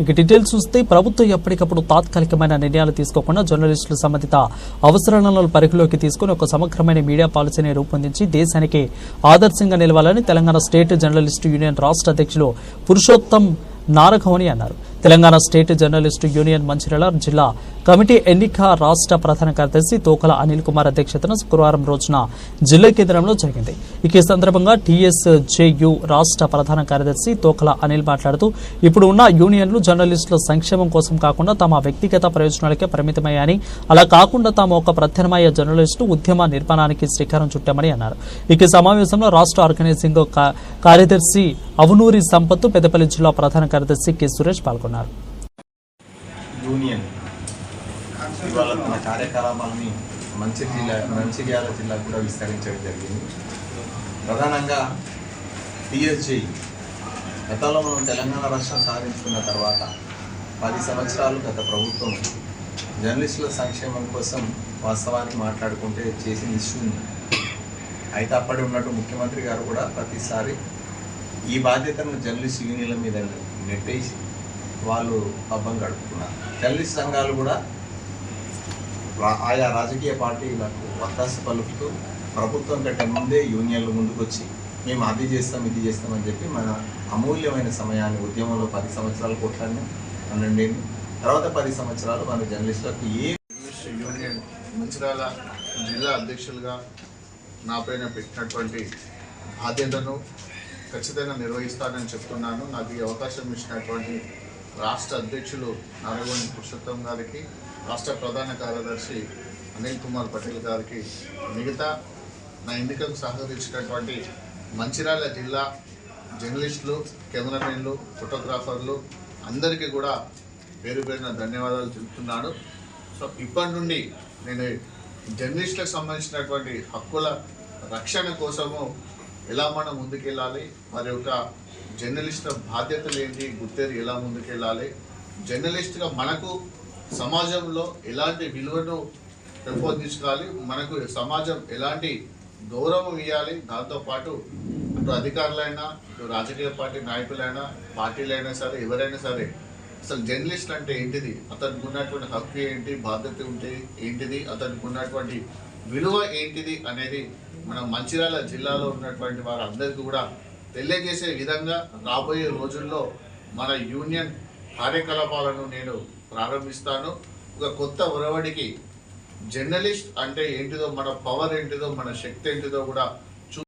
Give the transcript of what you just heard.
ఇక డీటెయిల్స్ చూస్తే ప్రభుత్వం ఎప్పటికప్పుడు తాత్కాలికమైన నిర్ణయాలు తీసుకోకుండా జర్నలిస్టులు సంబంధిత అవసరాలను పరిధిలోకి తీసుకుని ఒక సమగ్రమైన మీడియా పాలసీని రూపొందించి దేశానికి ఆదర్శంగా నిలవాలని తెలంగాణ స్టేట్ జర్నలిస్టు యూనియన్ రాష్ట్ర అధ్యక్షులు పురుషోత్తం నారఘవని అన్నారు. Telangana state journalist union Mancherial జిల్లా కమిటీ ఎన్నిక రాష్ట్ర ప్రధాన కార్యదర్శి తోకల అనిల్ కుమార్ అధ్యక్షతన శుక్రవారం రోజున జిల్లా కేంద్రంలో జరిగింది. ఈ సందర్భంగా టీఎస్జేయు రాష్ట్ర ప్రధాన కార్యదర్శి తోకల అనిల్ మాట్లాడుతూ ఇప్పుడు ఉన్న యూనియన్లు జర్నలిస్టుల సంక్షేమం కోసం కాకుండా తమ వ్యక్తిగత ప్రయోజనాలకే పరిమితమయ్యాయని, అలా కాకుండా తాము ఒక ప్రత్యామ్నాయ జర్నలిస్టు ఉద్యమ నిర్మాణానికి శ్రీకారం చుట్టామని అన్నారు. ఈ సమావేశంలో రాష్ట్ర ఆర్గనైజింగ్ కార్యదర్శి అవనూరి సంపత్తు, పెద్దపల్లి జిల్లా ప్రధాన కార్యదర్శి కె సురేష్ పాల్గొన్నారు. యూనియన్ ఇవాళ తన కార్యకలాపాలని మంచిర్యాల జిల్లా కూడా విస్తరించడం జరిగింది. ప్రధానంగా టీఎస్జీ గతంలో మనం తెలంగాణ రాష్ట్రం సాధించుకున్న తర్వాత 10 సంవత్సరాలు గత ప్రభుత్వం జర్నలిస్టుల సంక్షేమం కోసం వాస్తవానికి మాట్లాడుకుంటే చేసింది శూన్యం. అయితే అప్పటి ఉన్నట్టు ముఖ్యమంత్రి గారు కూడా ప్రతిసారి ఈ బాధ్యతను జర్నలిస్ట్ యూనియన్ల మీద నెట్టేసి వాళ్ళు పబ్బం గడుపుతున్నారు. జర్నలిస్ట్ సంఘాలు కూడా ఆయా రాజకీయ పార్టీలకు వత్తాసు పలుకుతూ ప్రభుత్వం కంటే ముందే యూనియన్లు ముందుకు వచ్చి మేము అది చేస్తాం ఇది చేస్తామని చెప్పి మన అమూల్యమైన సమయాన్ని ఉద్యమంలో 10 సంవత్సరాలు కొట్లాడిన 12 తర్వాత 10 సంవత్సరాలు మన జర్నలిస్టులకు యూనియన్ మంచిర్యాల జిల్లా అధ్యక్షులుగా నా పైన పెట్టినటువంటి బాధ్యతను ఖచ్చితంగా నిర్వహిస్తానని చెప్తున్నాను. నాకు ఈ అవకాశం ఇచ్చినటువంటి రాష్ట్ర అధ్యక్షులు నారగోని పురుషోత్తం గారికి, రాష్ట్ర ప్రధాన కార్యదర్శి అనిల్ కుమార్ పటేల్ గారికి, మిగతా నా ఎన్నికకు సహకరించినటువంటి మంచిర్యాల జిల్లా జర్నలిస్టులు, కెమెరామెన్లు, ఫోటోగ్రాఫర్లు అందరికీ కూడా పేరు పేరున ధన్యవాదాలు తెలుపుతున్నాను. సో ఇప్పటి నుండి నేను జర్నలిస్టులకు సంబంధించినటువంటి హక్కుల రక్షణ కోసము ఎలా మనం ముందుకెళ్ళాలి, మరి ఒక జర్నలిస్టుల బాధ్యతలు ఏంటి, గుర్తెరి ఎలా ముందుకెళ్ళాలి, జర్నలిస్టుగా మనకు సమాజంలో ఎలాంటి విలువను పెంపొందించుకోవాలి, మనకు సమాజం ఎలాంటి గౌరవం ఇవ్వాలి, దాంతోపాటు ఇటు అధికారులైనా ఇటు రాజకీయ పార్టీ నాయకులైనా పార్టీలైనా సరే ఎవరైనా సరే అసలు జర్నలిస్ట్ అంటే ఏంటిది, అతనికి ఉన్నటువంటి హక్కు ఏంటి, బాధ్యత ఉంటే ఏంటిది, అతనికి ఉన్నటువంటి విలువ ఏంటిది అనేది మన మంచిర్యాల జిల్లాలో ఉన్నటువంటి వారందరికీ కూడా తెలియజేసే విధంగా రాబోయే రోజుల్లో మన యూనియన్ కార్యకలాపాలను నేను ప్రారంభిస్తాను. ఒక కొత్త ఒరవడికి జర్నలిస్ట్ అంటే ఏంటిదో, మన పవర్ ఏంటిదో, మన శక్తి ఏంటిదో కూడా